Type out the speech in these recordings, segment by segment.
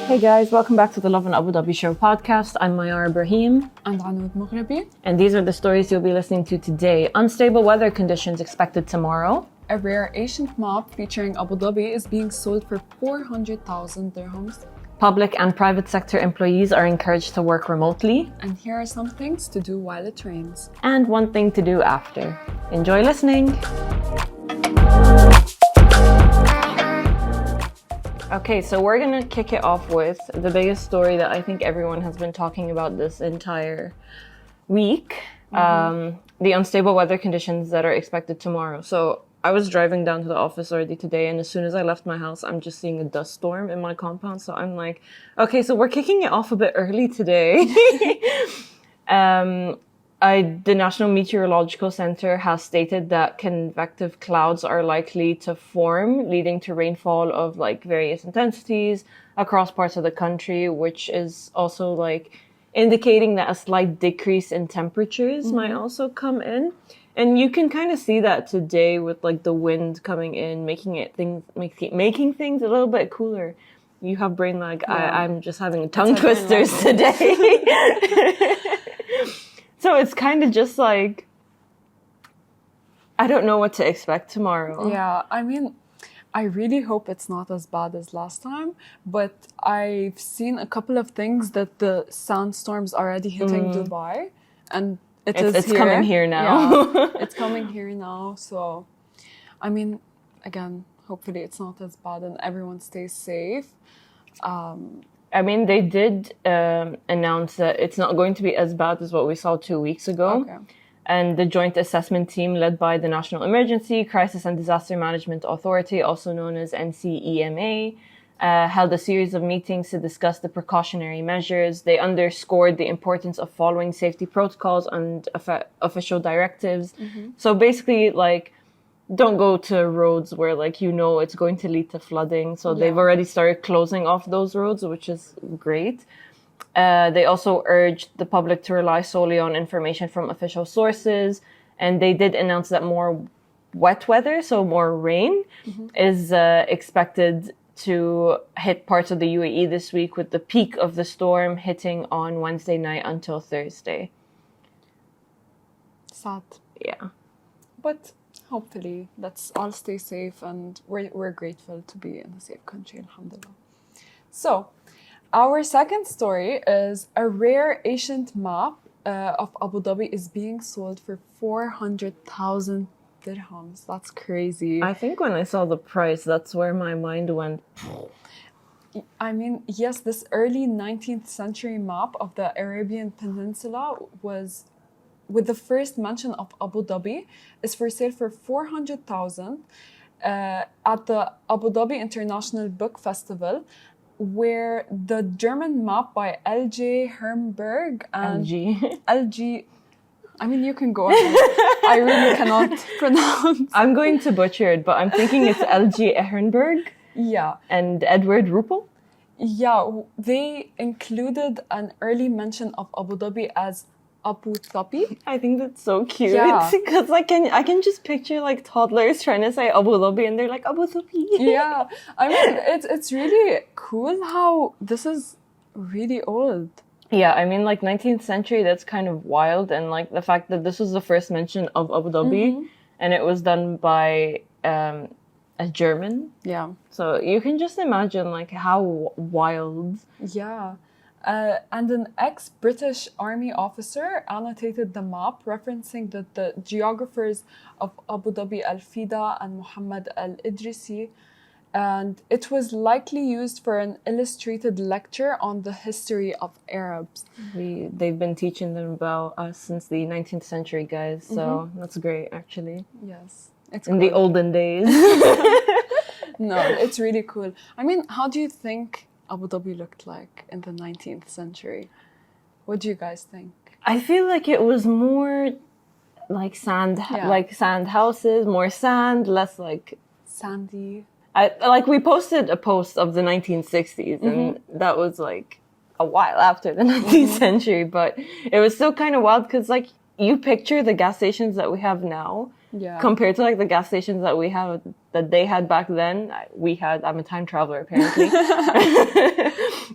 Hey guys, welcome back to the Love in Abu Dhabi Show podcast. I'm Mayar Ibrahim. And Anud Mughrabi. And these are the stories you'll be listening to today. Unstable weather conditions expected tomorrow. A rare ancient map featuring Abu Dhabi is being sold for 400,000 dirhams. Public and private sector employees are encouraged to work remotely. And here are some things to do while it rains. And one thing to do after. Enjoy listening. Okay, so we're going to kick it off with the biggest story that I think everyone has been talking about this entire week. The unstable weather conditions that are expected tomorrow. So I was driving down to the office already today, and as soon as I left my house, I'm just seeing a dust storm in my compound. So I'm like, okay, so we're kicking it off a bit early today. The National Meteorological Center has stated that convective clouds are likely to form, leading to rainfall of like various intensities across parts of the country, which is also like indicating that a slight decrease in temperatures might also come in. And you can kind of see that today with like the wind coming in, making things a little bit cooler. You have brain lag. Yeah. I'm just having tongue twisters today. So it's kind of just like, I don't know what to expect tomorrow. Yeah, I mean, I really hope it's not as bad as last time, but I've seen a couple of things that the sandstorms already hitting Dubai, and it's coming here now. Yeah, it's coming here now. So, I mean, again, hopefully it's not as bad and everyone stays safe. I mean, they did announce that it's not going to be as bad as what we saw 2 weeks ago. Okay. And the joint assessment team led by the National Emergency, Crisis and Disaster Management Authority, also known as NCEMA, held a series of meetings to discuss the precautionary measures. They underscored the importance of following safety protocols and official directives. So basically, like, don't go to roads where, like, you know it's going to lead to flooding. So they've already started closing off those roads, which is great. They also urged the public to rely solely on information from official sources. And they did announce that more wet weather, so more rain, is expected to hit parts of the UAE this week, with the peak of the storm hitting on Wednesday night until Thursday. Sad. Yeah. But hopefully, let's all stay safe, and we're grateful to be in a safe country, alhamdulillah. So, our second story is a rare ancient map of Abu Dhabi is being sold for 400,000 dirhams. That's crazy. I think when I saw the price, that's where my mind went. I mean, yes, this early 19th century map of the Arabian Peninsula was, with the first mention of Abu Dhabi, is for sale for 400,000 at the Abu Dhabi International Book Festival, where the German map by L.J. Hermberg and L.G. I mean, you can go ahead. I really cannot pronounce. I'm going to butcher it, but I'm thinking it's L.G. Ehrenberg. Yeah. And Edward Ruppel. Yeah, they included an early mention of Abu Dhabi as Abu Dhabi. I think that's so cute. Yeah. Because I can just picture like toddlers trying to say Abu Dhabi and they're like Abu Dhabi. Yeah. I mean, it's really cool how this is really old. Yeah, I mean, like 19th century, that's kind of wild. And like the fact that this was the first mention of Abu Dhabi and it was done by a German. Yeah. So you can just imagine like how wild. Yeah. And an ex-British army officer annotated the map, referencing that the geographers of Abu Dhabi Al-Fida and Muhammad Al-Idrisi, and it was likely used for an illustrated lecture on the history of Arabs. They've been teaching them about us since the 19th century, guys. So that's great, actually. Yes, it's in cool. the olden days. No, it's really cool. I mean, how do you think Abu Dhabi looked like in the 19th century? What do you guys think? I feel like it was more like sand houses, more sand, less like sandy. We posted a post of the 1960s, and that was like a while after the 19th century, but it was still kind of wild because like you picture the gas stations that we have now, Yeah. compared to like the gas stations that we have that they had back then. I'm a time traveler apparently.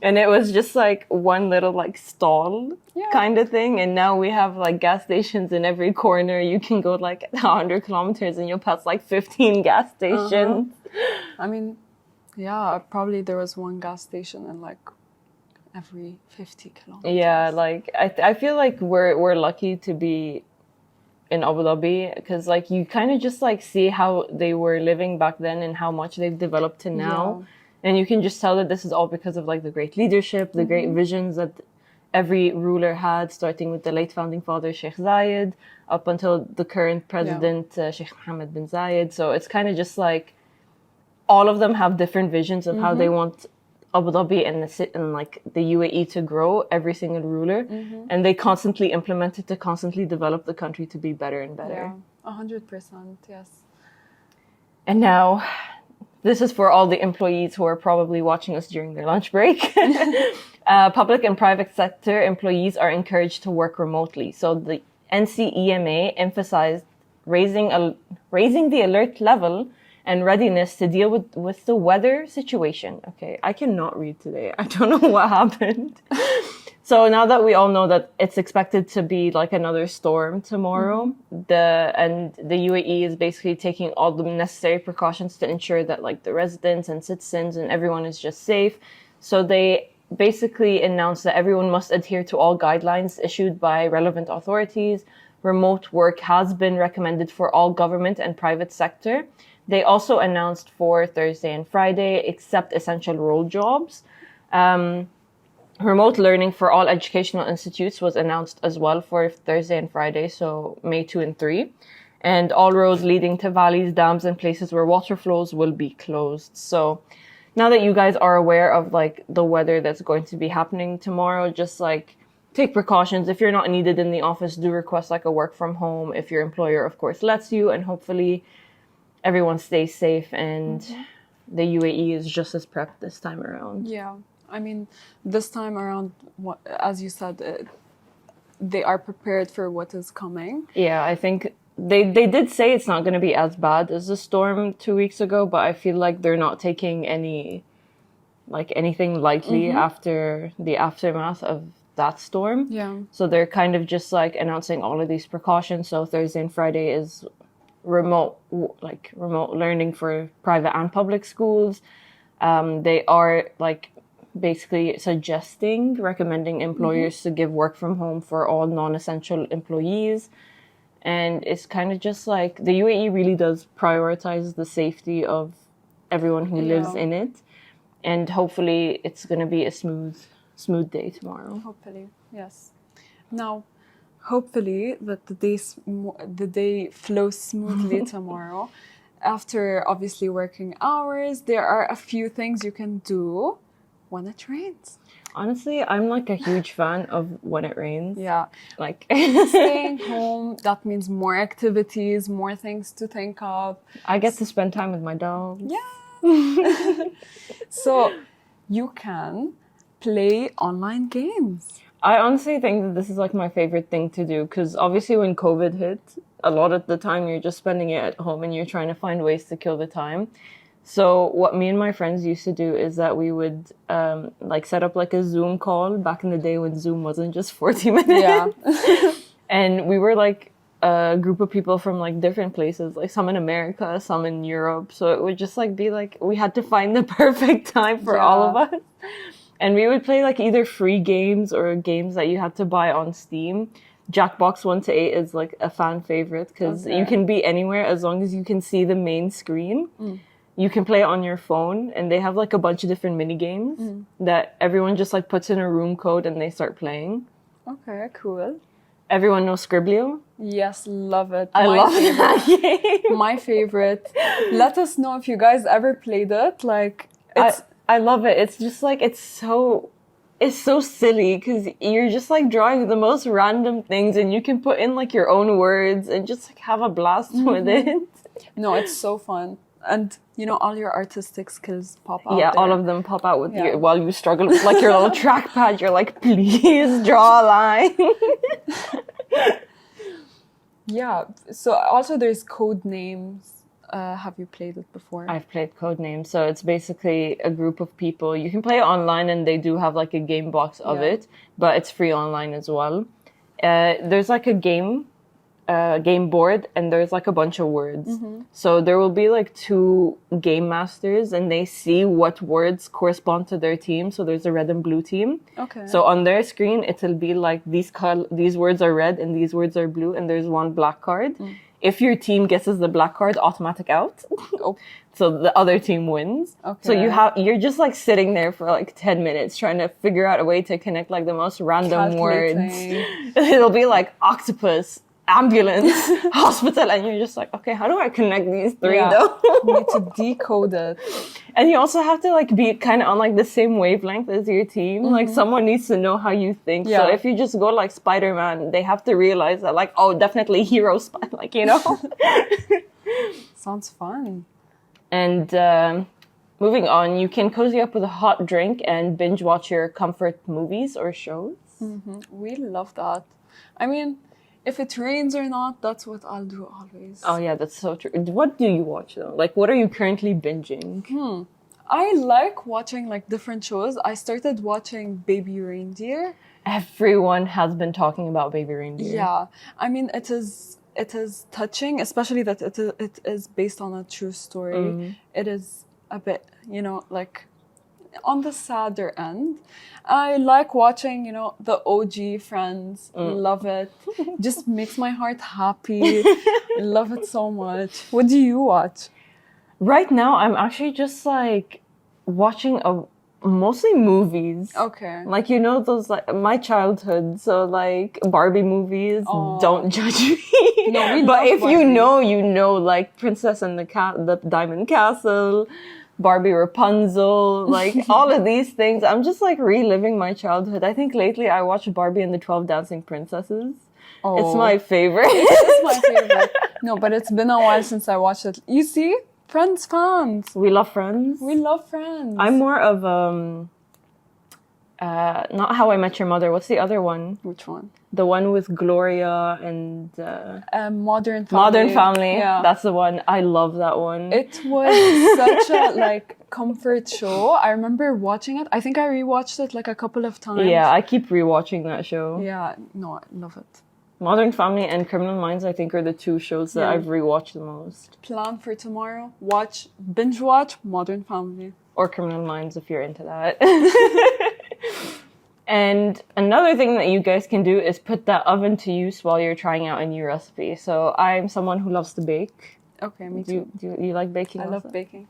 And it was just like one little like stall kind of thing. And now we have like gas stations in every corner. You can go like 100 kilometers and you'll pass like 15 gas stations. I mean, yeah, probably there was one gas station in like every 50 kilometers. Yeah, like I feel like we're lucky to be in Abu Dhabi because like you kind of just like see how they were living back then and how much they've developed to now. And you can just tell that this is all because of like the great leadership, the great visions that every ruler had, starting with the late founding father Sheikh Zayed up until the current president Sheikh Mohammed bin Zayed. So it's kind of just like all of them have different visions of how they want Abu Dhabi and like the UAE to grow, every single ruler, and they constantly implement it to constantly develop the country to be better and better. Yeah, 100%, yes. And now, this is for all the employees who are probably watching us during their lunch break. Public and private sector employees are encouraged to work remotely. So the NCEMA emphasized raising the alert level and readiness to deal with the weather situation. Okay, I cannot read today. I don't know what happened. So now that we all know that it's expected to be like another storm tomorrow, the UAE is basically taking all the necessary precautions to ensure that like the residents and citizens and everyone is just safe. So they basically announced that everyone must adhere to all guidelines issued by relevant authorities. Remote work has been recommended for all government and private sector. They also announced for Thursday and Friday, except essential role jobs. Remote learning for all educational institutes was announced as well for Thursday and Friday, so May 2 and 3. And all roads leading to valleys, dams, and places where water flows will be closed. So now that you guys are aware of like the weather that's going to be happening tomorrow, just like take precautions. If you're not needed in the office, do request like a work from home if your employer, of course, lets you, and hopefully everyone stays safe and the UAE is just as prepped this time around. Yeah, I mean, this time around, as you said, they are prepared for what is coming. Yeah, I think they did say it's not going to be as bad as the storm 2 weeks ago, but I feel like they're not taking anything lightly after the aftermath of that storm. Yeah. So they're kind of just like announcing all of these precautions. So Thursday and Friday is remote learning for private and public schools. They are like basically recommending employers to give work from home for all non-essential employees. And it's kind of just like the UAE really does prioritize the safety of everyone who lives in it. And hopefully it's going to be a smooth day tomorrow. Hopefully, yes. Now, hopefully that the day flows smoothly tomorrow. After obviously working hours, there are a few things you can do when it rains. Honestly, I'm like a huge fan of when it rains. Yeah. Like Staying home, that means more activities, more things to think of. I get to spend time with my dog. Yeah. So you can play online games. I honestly think that this is like my favorite thing to do because obviously when COVID hit, a lot of the time you're just spending it at home and you're trying to find ways to kill the time. So what me and my friends used to do is that we would like set up like a Zoom call back in the day when Zoom wasn't just 40 minutes. Yeah. And we were like a group of people from like different places, like some in America, some in Europe. So it would just like be like we had to find the perfect time for all of us. And we would play like either free games or games that you had to buy on Steam. Jackbox 1 to 8 is like a fan favorite because you can be anywhere as long as you can see the main screen. You can play it on your phone, and they have like a bunch of different mini games that everyone just like puts in a room code and they start playing. Okay, cool. Everyone knows Scriblio? Yes, love it. I love that game. My favorite. Let us know if you guys ever played it. Like, I love it. It's just like it's so silly because you're just like drawing the most random things, and you can put in like your own words and just like have a blast with it. No, it's so fun. And you know, all your artistic skills pop out. Yeah, there. all of them pop out with you while you struggle with like your little trackpad. You're like, please draw a line. Yeah. So also there's code names. Have you played it before? I've played Codenames, so it's basically a group of people. You can play it online, and they do have like a game box of it, but it's free online as well. There's like a game board, and there's like a bunch of words. So there will be like two game masters, and they see what words correspond to their team. So there's a red and blue team. Okay. So on their screen, it'll be like these words are red and these words are blue, and there's one black card. If your team guesses the black card, automatic out. Oh. So the other team wins. Okay. So you're just like sitting there for like 10 minutes trying to figure out a way to connect like the most random words. It'll be like octopus, ambulance, hospital, and you're just like, okay, how do I connect these three though? You need to decode it. And you also have to like be kind of on like the same wavelength as your team. Like someone needs to know how you think. Yeah. So if you just go like Spider-Man, they have to realize that like, oh, definitely hero like, you know? Sounds fun. And moving on, you can cozy up with a hot drink and binge watch your comfort movies or shows. We love that. I mean, if it rains or not, that's what I'll do always. Oh yeah, that's so true. What do you watch though? Like, what are you currently binging? I like watching like different shows. I started watching Baby Reindeer. Everyone has been talking about Baby Reindeer. Yeah, I mean it is touching, especially that it is based on a true story. It is a bit, you know, like on the sadder end. I like watching, you know, the OG Friends. Love it. Just makes my heart happy. Love it so much. What do you watch? Right now, I'm actually just like watching mostly movies. Okay. Like, you know, those like my childhood. So like Barbie movies. Don't judge me. No, we but love if Barbie. you know, like Princess and the Diamond Castle, Barbie Rapunzel, like all of these things. I'm just like reliving my childhood. I think lately I watched Barbie and the 12 Dancing Princesses. It's my favorite. It's my favorite. No, but it's been a while since I watched it. You see? Friends fans. We love Friends. We love Friends. I'm more of not How I Met Your Mother. What's the other one? Which one? The one with Gloria and Modern Family. Modern Family. Yeah. That's the one. I love that one. It was such a like comfort show. I remember watching it. I think I rewatched it like a couple of times. Yeah, I keep rewatching that show. Yeah, no, I love it. Modern Family and Criminal Minds, I think, are the two shows that I've rewatched the most. Plan for tomorrow. Binge watch Modern Family. Or Criminal Minds if you're into that. And another thing that you guys can do is put that oven to use while you're trying out a new recipe. So I'm someone who loves to bake. Okay, me too. Do you like baking? I also? love baking.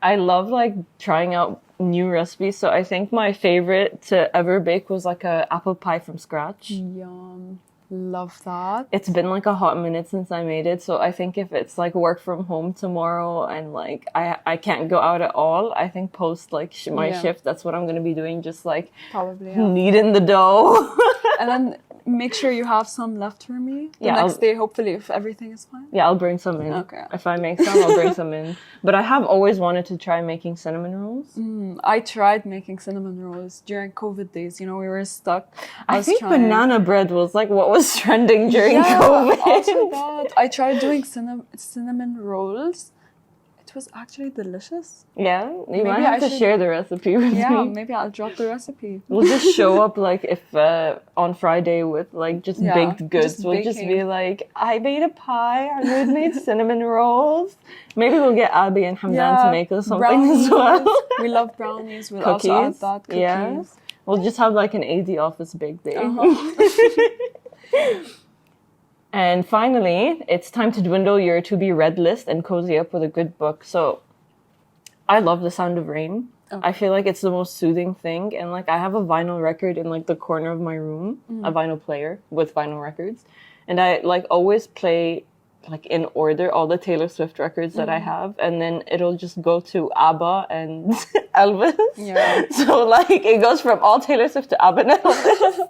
I love like trying out new recipes. So I think my favorite to ever bake was like a apple pie from scratch. Yum. Love that. It's been like a hot minute since I made it. So I think if it's like work from home tomorrow and like I can't go out at all, I think post like my shift, that's what I'm going to be doing. Just like probably kneading the dough. And then make sure you have some left for me the next day, hopefully, if everything is fine. Yeah, I'll bring some in. Okay. If I make some, I'll bring some in. But I have always wanted to try making cinnamon rolls. I tried making cinnamon rolls during COVID days. You know, we were stuck. I think banana bread was like what was trending during COVID. Also that. I tried doing cinnamon rolls. It was actually delicious. Yeah, you might have to share the recipe with me. Yeah, maybe I'll drop the recipe. We'll just show up like if on Friday with like just baked goods. We'll just be like, I made a pie. Our mood made cinnamon rolls. Maybe we'll get Abby and Hamdan to make us something brownies as well. We love brownies. We'll Cookies. also add that. Cookies. Yeah. We'll just have like an AD office bake day. And finally, it's time to dwindle your to-be read list and cozy up with a good book. So I love the sound of rain. I feel like it's the most soothing thing. And like I have a vinyl record in like the corner of my room, a vinyl player with vinyl records. And I like always play like in order all the Taylor Swift records that I have. And then it'll just go to ABBA and Elvis. Yeah. So like it goes from all Taylor Swift to ABBA and Elvis.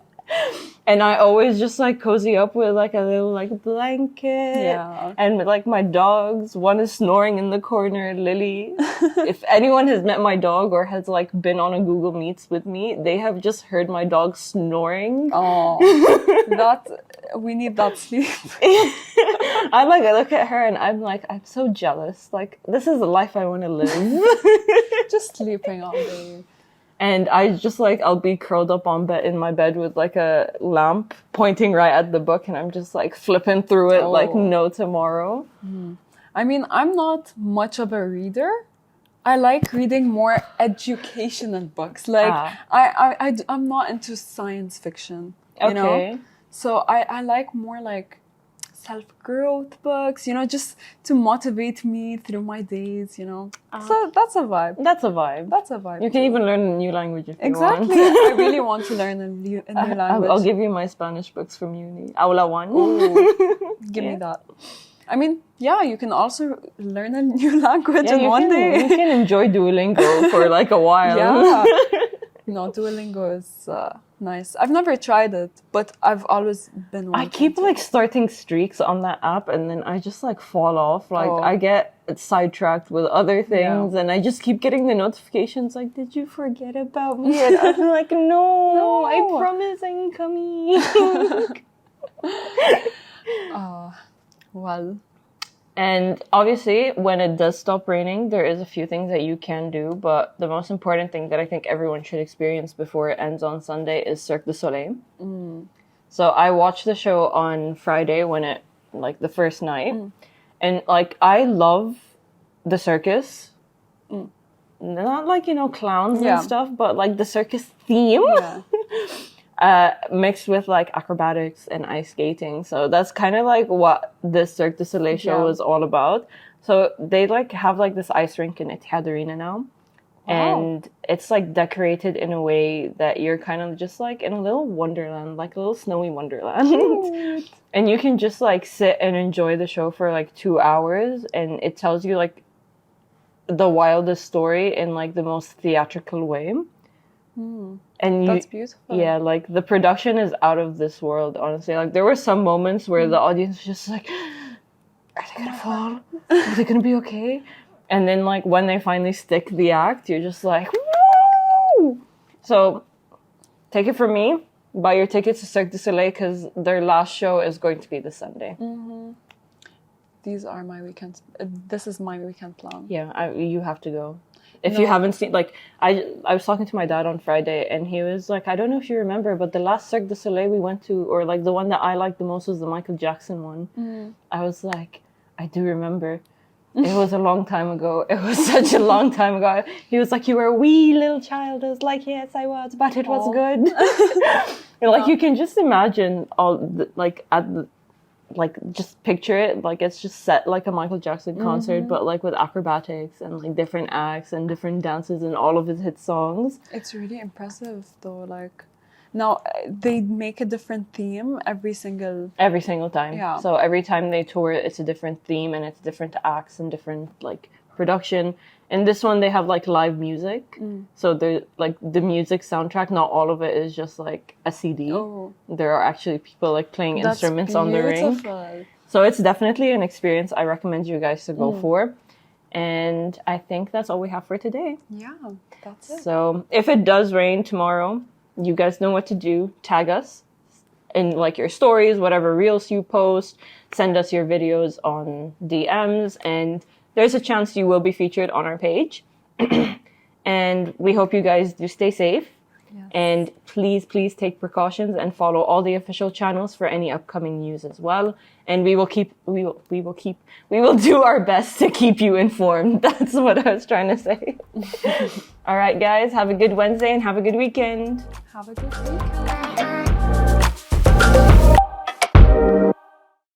And I always just like cozy up with like a little like blanket. Yeah. And with, like my dogs, one is snoring in the corner, Lily. If anyone has met my dog or has like been on a Google Meets with me, they have just heard my dog snoring. Oh, we need that sleep. I look at her and I'm like, I'm so jealous. Like, this is the life I want to live. Just sleeping all day. And I just like, I'll be curled up in my bed with like a lamp pointing right at the book, and I'm just like flipping through it like no tomorrow. I mean, I'm not much of a reader. I like reading more educational books. Like, I'm not into science fiction, you know? So I like more like self-growth books, you know, just to motivate me through my days, you know. So that's a vibe. That's a vibe. That's a vibe. You can even learn a new language if you want. Exactly. I really want to learn a new language. I'll give you my Spanish books from uni. Aula 1. Give me that. I mean, yeah, you can also learn a new language in one day. You can enjoy Duolingo for like a while. Yeah. No, Duolingo is nice. I've never tried it, but I've always been wanting I keep to. like starting streaks on that app, and then I just like fall off. Like I get sidetracked with other things, and I just keep getting the notifications like, "Did you forget about me?" And I'm like, "No, I promise I'm coming." Well. And obviously, when it does stop raining, there is a few things that you can do. But the most important thing that I think everyone should experience before it ends on Sunday is Cirque du Soleil. So I watched the show on Friday like the first night. And like, I love the circus. Not like, you know, clowns and stuff, but like the circus theme. Mixed with like acrobatics and ice skating. So that's kind of like what the Cirque du Soleil show was all about. So they like have like this ice rink in Etihad Arena now. And it's like decorated in a way that you're kind of just like in a little wonderland, like a little snowy wonderland. And you can just like sit and enjoy the show for like 2 hours, and it tells you like the wildest story in like the most theatrical way. And that's beautiful. Yeah, like the production is out of this world, honestly. Like there were some moments where the audience was just like, are they gonna fall? Are they gonna be okay? And then like when they finally stick the act, you're just like, woo! So take it from me, buy your tickets to Cirque du Soleil because their last show is going to be this Sunday. These are my weekends. This is my weekend plan. Yeah, you have to go. If you haven't seen, like, I was talking to my dad on Friday, and he was like, I don't know if you remember, but the last Cirque du Soleil we went to, or like the one that I liked the most was the Michael Jackson one. I was like, I do remember. It was a long time ago. It was such a long time ago. He was like, you were a wee little child. I was like, yes, I was, but it was good. And, like, you can just imagine just picture it, like it's just set like a Michael Jackson concert, but like with acrobatics and like different acts and different dances and all of his hit songs. It's really impressive though. Like now they make a different theme every single time. Yeah. So every time they tour, it's a different theme and it's different acts and different like production. And this one they have like live music. So they're like the music soundtrack, not all of it is just like a CD. There are actually people like playing instruments on the ring. So it's definitely an experience I recommend you guys to go for. And I think that's all we have for today. Yeah, that's it. So if it does rain tomorrow, you guys know what to do. Tag us in like your stories, whatever reels you post. Send us your videos on DMs, and there's a chance you will be featured on our page. And we hope you guys do stay safe. Yes. And please take precautions and follow all the official channels for any upcoming news as well. And we will do our best to keep you informed. That's what I was trying to say. All right, guys, have a good Wednesday and have a good weekend. Have a good weekend.